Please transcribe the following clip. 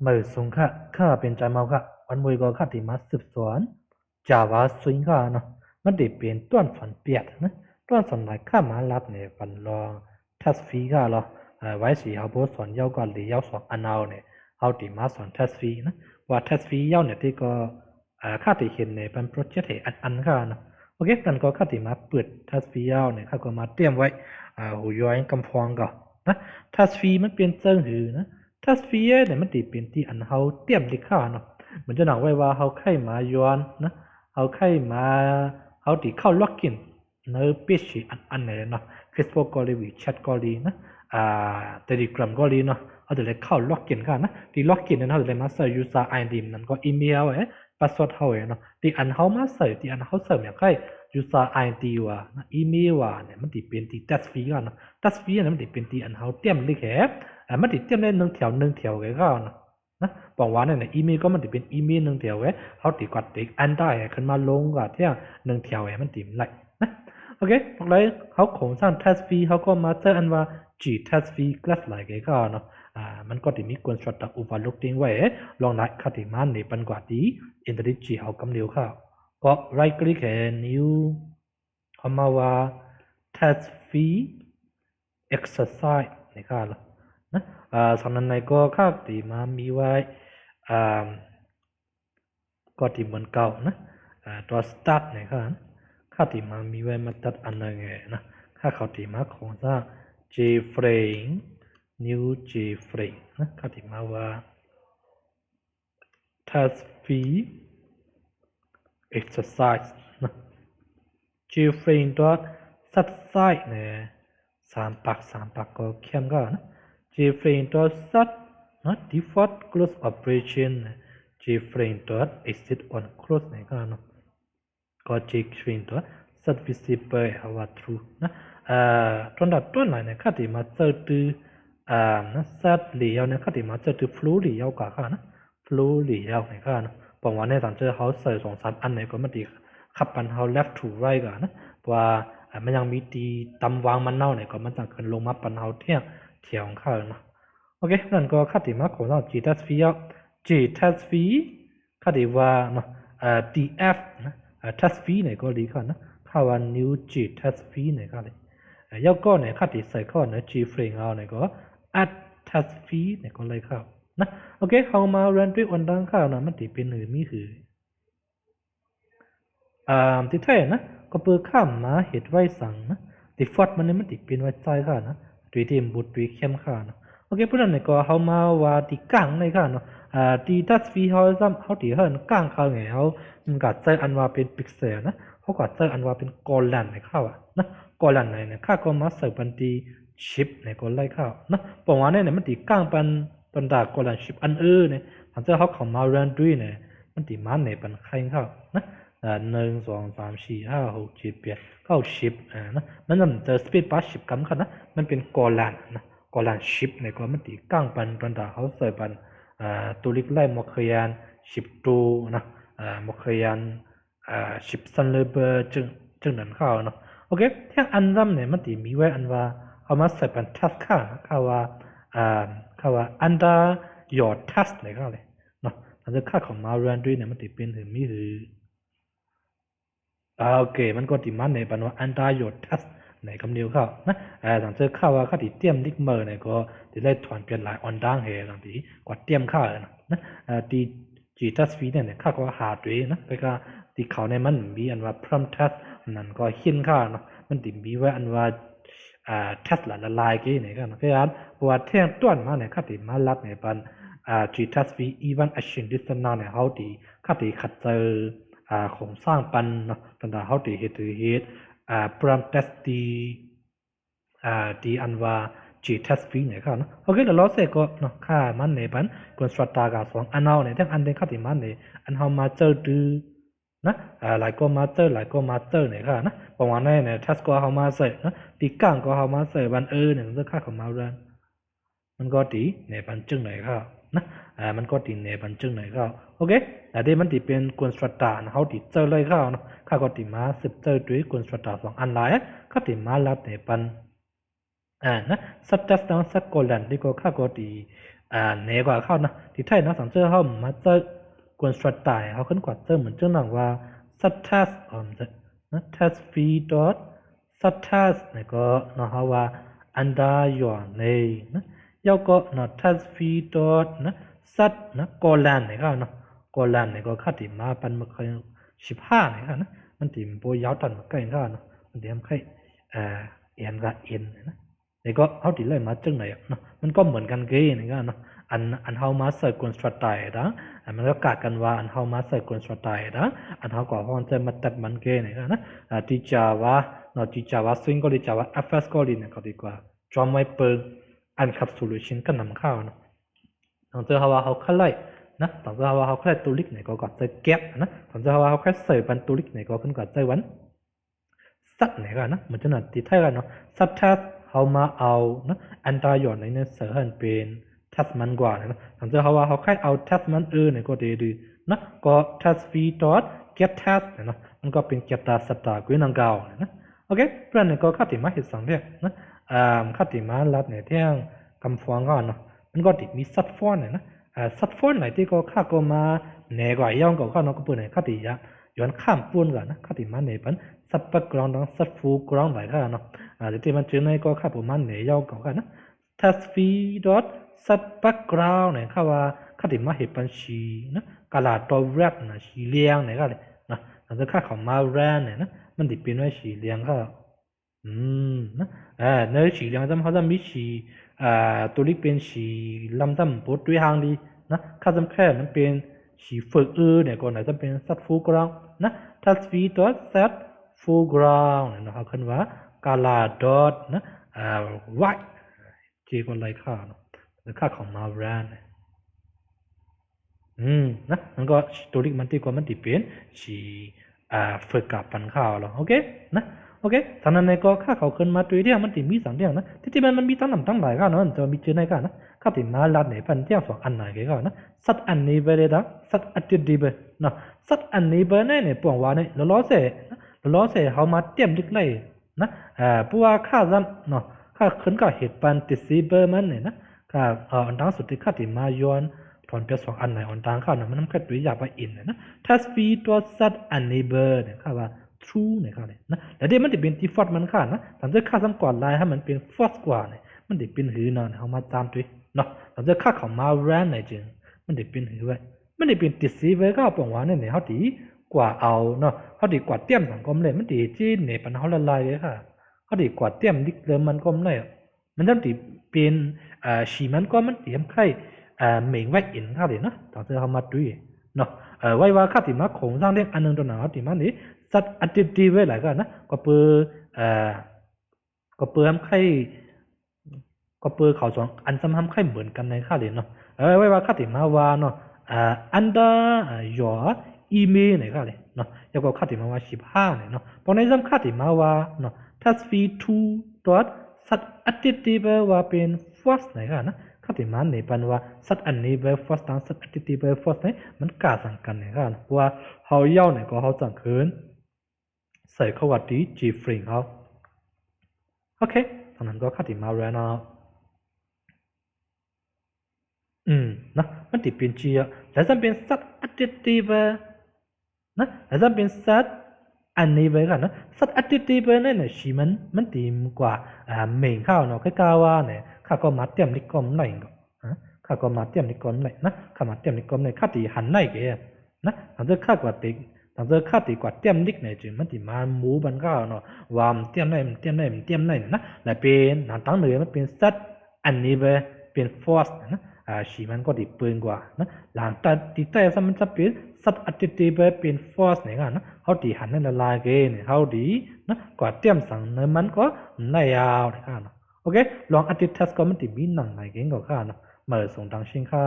มือสูงค่ะข้าเป็นใจเมาค่ะวันมวยก็ข้าติมาสืบสวนจาวาสวิงค่ะเนาะมันได้เป็นต้นฝันเปียดนะต้นฝันไหนข้ามารับเนี่ยฝันรองทัสฟีค่ะเหรอไว้สิเขาบอกสอนเย้าก่อนหรือเย้าสอนอันเอาเนี่ยเขาติมาสอนทัสฟีนะว่าทัสฟีเย้าเนี่ยที่ก็ข้าติเห็นเนี่ยเป็นโปรเจกต์อันค่ะเนาะโอเคกันก็ข้าติมาเปิดทัสฟีเย้าเนี่ยข้าก็มาเตรียมไว้หูย้อยกำพองก่อนนะทัสฟีมันเป็นเจิ้งหือนะ ถ้าสฟีเนี่ยมันติเป็นที่อันเขาเตรียมลิข่าเนาะเหมือนจะหนังไว้ว่าเขาไข่มาย้อนนะเขาไข่มาเขาติเข้าล็อกอินเนื้อเปียชีอันไหนเนาะ Facebook ก็เลยวิแชทก็เลยนะTelegram ก็เลยเนาะเขาจะเลยเข้าล็อกอินกันนะที่ล็อกอินนั้นเขาจะเลยมาใส่ user ID นั้นก็อีเมลพาสเวิร์ดเขาเนาะที่อันเขามาใส่ที่อันเขาเสริมอย่างไร user ID ว่ะอีเมลว่ะเนี่ยมันติเป็นที่ test fee กันเนาะ test fee เนี่ยมันติเป็นที่อันเขาเตรียมลิข่มันติดเตรียมได้หนึ่งแถวไงก็นะบอกว่าเนี่ยอีเมลก็มันติเป็นอีเมลหนึ่งแถวไว้เขาติดกดติดอันได้ขึ้นมาลงก็เที่ยหนึ่งแถวมันติดไรนะโอเคเลยเขาโครงสร้าง test fee เขาก็มาเจออันว่า G test fee class หลายไงก็เนาะมันก็ติมี construct overloading ไว้ลองนัดคติมันในปันกว่าดีอินเทอร์เน็ตจีเขากำเร็วเข้าก็ right click แค่ new เขามาว่า test fee exercise ในข้าละนะสำนักในก็ข้าตีมามีไว้ก็ตีเหมือนเก่านะตัว start ในข้าข้าตีมามีไว้มาตัดอันนั้นไงนะข้าเขาตีมาโครงสร้าง J-frame new J-frame นะข้าตีมาว่า task fee exercise นะ J-frame ตัว subside เนี่ยสามปักก็เข้มก็นะ J-frame ตัว set นะ default close operation J-frame ตัว exit on close เนี่ยก็เนาะก็ J-frame ตัว set visible เอาว่า true นะต้นไหนเนี่ยข้าที่มาเจอตัวนะ set เหลี่ยวเนี่ยข้าที่มาเจอตัว flow เหลี่ยวกว่าค่ะนะ flow เหลี่ยวเนี่ยก็เนาะบอกว่าในตอนเจอเขาใส่2-3อันไหนก็ไม่ดีขับปันเขา left to right กันนะว่ามันยังมีตีตำวางมันเน่าเนี่ยก็มันจะขึ้นลงมาปันเอาเที่ยงเที่ยวของเขาเนาะโอเคนั่นก็คติมาของเรา G test fee G test fee คติว่าเนาะDF นะtest fee เนี่ยก็ดีค่ะนะข้าว่า new G test fee เนี่ยก็เลยแล้วก็เนี่ยคติใส่ข้อเนี่ย G frame เอาเนี่ยก็ add test fee เนี่ยก็เลยเข้านะโอเคเขามา render อันดังข้าวนะมันติเป็นหรือมีคือที่แท้นะก็เปิดข้ามมาเหตุไว้สั่งนะติฟอดมันเนี่ยมันติเป็นไว้ใจค่ะนะตัวที่บุตรตัวเข้มค่ะนะโอเคเพราะนั้นเนี่ยก็เขามาว่าที่กลางในค่ะเนาะที่ทัชฟีเขาซ้ำเขาที่เฮิร์นกลางเขาไงเขามันก็ใจอันว่าเป็นพิกเซลนะเขาก็ใจอันว่าเป็นกอลันในเข้าอ่ะนะกอลันในเนี่ยข้าก็มาเสิร์ฟบันทีชิปในก็ไล่เข้านะปองว่าเนี่ยมันติกลางปันดากอลันชิปอันเนี่ยหลังจากเขามาเรนด้วยเนี่ยมันติมันในปันใครเข้านะ1 2 3 4 5 6 7 8 9 10นะมันนั่นจะสปีดบัส10คำค่ะนะมันเป็นกอลันนะกอลันชิปในก็มันตีก้างปันดาเขาใส่ปันตัวเล็กไล่มอคยัน10ตัวนะมอคยัน10ซันเลเบอร์จึงนั้นเข้าเนาะโอเคแท่อันซ้ำเนี่ยมันตีมีไว้อันว่าเอามาใส่ปันทัสค่าข้าว่าunder your task เลยก็เลยเนาะอันจะค่าของมาเรนด้วยเนี่ยมันตีเป็นถึงมีหือโอเคมันก็ติมันในปันว่าอันตรายดทัสในคำเดียวเข้านะสังเกตข้าว่าข้าติเตรียมลิกเมอร์เนี่ยก็จะได้ถอนเปลี่ยนหลายออนดังเหหลังที่กว่าเตรียมข้านะตีจีทัสฟีเนี่ยข้าก็หาด้วยนะไปก็ตีเขาในมันมีอันว่าพรอมทัสนั่นก็หินข้าเนาะมันติมีไว้อันว่าทัสละลายกี่เนี่ยกันเพราะฉะนั้นว่าเที่ยงต้นมาเนี่ยข้าติมาลับในปันจีทัสฟีอีวันอัชชินดิสนาเนี่ยเขาตีข้าติขัดเจอโครงสร้างปันเนาะตั้งแต่เขาตีเหตุพรามเทสตีอันว่า G test fee เนี่ยครับเนาะโอเคแล้วเราเสร็จก็เนาะค่ามันในปันกวนสตาร์กับสองอันเอาเนี่ยทั้งอันเดียวครับที่มันเนี่ยอันเขามาเจอดูนะหลายก็มาเจอเนี่ยครับนะประมาณนั้นเนี่ย test ก็เขามาเสร็จนะตีกลางก็เขามาเสร็จบันเนี่ยมันจะค่าของมาเรียนมันก็ตีในปันจึงไหนครับนะมันก็ตีในปันจึงไหนครับโอเคแต่ที่มันตีเป็นกวนสตาร์เขาตีเจอเลยครับเนาะข้าก็ตีมาสืบเจอด้วยกวนสตาร์สองอันหลายก็ตีมาลับในปันนะสัตว์ดังสัตว์โกลันที่ก็ข้าก็ตี เนกว่าเข้านะที่ไทยนะสังเจอเขามาเจอกวนสตรัทไตเขาขึ้นกว่าเจอเหมือนเจ้าหนังว่าสัตทัสนะทัสฟีดอทสัตทัสเนี่ยก็นะเขาว่าอันดาหย่อนเลยนะยาวก็นะทัสฟีดอทนะสัตนะกอลันเนี่ยก็นะกอลันเนี่ยก็ขัดติมาปันมาเคย15เนี่ยก็นะมันติมโปยาวตันมาใกล้ก็นะมันเดี๋ยวใครเอ็นกับเอ็นนะนี่ก็เขาติเลยมาจึงไหนเนาะมันก็เหมือนกันเกี่ยนี่ก็เนาะอันเฮามาเสิร์ฟคอนสตรัคไตนะมันก็กะกันว่าอันเฮามาเสิร์ฟคอนสตรัคไตนะอันเฮาก็ฮอนจะมาตัดมันเกี่ยนี่ก็นะที่จาวาเนาะที่จาวาสวิงก็ที่จาวา FS ก็ดีเนี่ยก็ดีกว่าจอมไว้เปิดอันคับโซลูชันก็นำเข้าเนาะตอนเจอเขาคล้ายนะตอนเจอเขาคล้ายตัวลิกเนี่ยก็จะเก็บนะตอนเจอเขาคล้ายเสิร์ฟเป็นตัวลิกเนี่ยก็ขึ้นกับใจวันสัตว์เนี่ยก็นะมันจะน่าติดไทยกันเนาะสัตว์ทัสเขามาเอานะอันตรายในเนี่ยเสือหันเป็นทัสมันกว่านะตอนเจอเขาแค่เอาทัสมันเนี่ยก็ดีนะก็ทัสฟีดอทเก็ตทัสนะมันก็เป็นเก็ตตาสัตว์กุยนังเกานะโอเคเพื่อนเนี่ยก็ขัดติมาเหตุสังเนี่ยนะขัดติมาลัดเนี่ยที่ยังกำฟองก่อนเนาะมันก็ติดมีสัตว์ฟ้อนเนี่ยนะสัตว์ฟ้อนไหนที่ก็ข้าก็มาเหนือกว่าย่องก็ข้าน้องก็เปิดเนี่ยขัดติยะย้อนข้ามปูนก่อนนะขัดติมาเนี่ยเป็นสัตว์ปักกรองต้องสัตว์ฟูกรองไหนข้าเนาะที่มันจืดในก็ข้าประมาณเหนือย่องก็ข้านะทัสฟีดอทสัตว์ปักกรองเนี่ยข้าว่าขัดติมาเหตุเป็นชีนะกาลาตัวแรกนะชีเลี้ยงเนี่ยก็เลยนะแต่ถ้าข้าของมาแรนเนี่ยนะมันติดเป็นไว้ชีเลี้ยงข้านะเนื้อสีเหลืองจำเขาจะมีสีตัวนี้เป็นสีลำจำปวดด้วยหางดีนะข้าจำแค่มันเป็นสีฝึกเนี่ยก่อนไหนจะเป็นสัตว์ฟูกราวนะถ้าสีตัวสัตว์ฟูกราวเนี่ยเขาขึ้นว่ากาลาดอทนะไวเกี่ยวกับอะไรข้าเนาะข้าของมาแรนนะมันก็ตัวนี้มันตีกว่ามันติเป็นสีฝึกกับปันข้าวแล้วโอเคนะโอเคตอนนั้นในก็ข้าเขาขึ้นมาตัวเดียวมันติมี2เดียวนะที่มันมีตั้งหลายกันเนาะจะมีเจอในกันนะข้าติมาลัดเนี่ยเป็นเดียว2อันไหนกันนะสัตอันนี้เบรดาสัตอัดดีเบเนาะสัตอันนี้เบเนี่ยปวงว่าเนี่ยล้อเสเขามาเตรียมดิกเลยนะปัวข้าจำเนาะข้าขึ้นกับเหตุปันติดซีเบอร์มันเนี่ยนะข้าอันดังสุดที่ข้าติมาย้อนถอนเปีย2อันไหนอันดังข้าเนี่ยมันแค่ตัวอยากไปอินนะถ้าฟีตัวสัตอันนี้เบอร์เนี่ยข้าว่า true เนี่ยค่ะเลยนะแต่เดี๋ยวมันจะเป็น default มันค่ะนะแต่ถ้าค่าซ้ำก่อนไลน์ให้มันเป็น false กว่าเนี่ยมันจะเป็นหือนอนเอามาตามด้วยเนาะแต่ถ้าค่าของมา ran เนี่ยจริงมันจะเป็นหือไว้มันจะเป็น deceiver ก็ปองว่าเนี่ยเขาดีกว่าเอาเนาะเขาดีกว่าเตรียมสังคมเลยมันดีจีนเนี่ยปัญหาละลายเลยค่ะเขาดีกว่าเตรียมดิกเดิมมันก็ไม่มันจะดีเป็นชีมันก็มันเตรียมใครเหม่งไว้อินค่ะเลยเนาะแต่ถ้าเขามาด้วยเนาะไว้ว่าค่าที่มาของสร้างเรื่องอันนึงตัวหนาที่มันนี่สัตว์อัดดีไว้หลายกันนะก็เปิดทำไข่ก็เปิดเขาสองอันซ้ำทำไข่เหมือนกันในค่าเรียนเนาะไว้ว่าค่าที่มาว่าเนาะอันดาหยออีเมลในค่าเรียนเนาะแล้วก็ค่าที่มาว่า15เนี่ยเนาะตอนนี้ซ้ำค่าที่มาว่าเนาะทัสฟีทูตัวสัตว์อัดดีไว้ว่าเป็น first ในค่านะข้าที่มันเนี่ยเป็นว่าสัตว์อันนี้เบอร์ first ตั้งสัตว์อัดดีเบอร์ first เนี่ยมันกาสังกันเนี่ยค่าเพราะว่าเขาเย้าเนี่ยก็เขาจังคืนใส่เข้าวัดดีจีฟริงเขาโอเคตอนนั้นก็ค่าที่มาแล้วเนาะนะมันติดเป็นจีอะแล้วจะเป็นสัตว์อัดดีเบอร์นะแล้วจะเป็นสัตว์อันนี้เบอร์กันนะสัตว์อัดดีเบอร์เนี่ยชีมันตีมกว่าเมงข้าวเนาะแค่กาว่าเนี่ยข้าก็มาเตรียมนิกรมไหนก็ข้าก็มาเตรียมนิกรมไหนนะข้ามาเตรียมนิกรมไหนข้าตีหันไหนแกนะหลังจากข้ากว่าติหลังจากข้าตีกว่าเตรียมนิกเนี่ยจึงมันตีมาหมูบันข้าวเนาะวามเตรียมไหนนะแล้วเป็นหนังตั้งเหนือมันเป็นสัตว์อันนี้เบอร์เป็นฟอสนะชีมันก็ดีเปิงกว่านะหลังจากที่แต่สมันจะเป็นสัตว์อัดดีเบอร์เป็นฟอสเนี่ยกันนะเขาตีหันนั่นละลายเกเนี่ยเขาดีนะกว่าเตรียมสั่งเนื้อมันก็ไม่ยาวเลยค่ะเนาะโอเคลองอัดดิทัสก็มันติมีหนังไหนเก่งกว่าข้านะมาส่งทางชิงค่า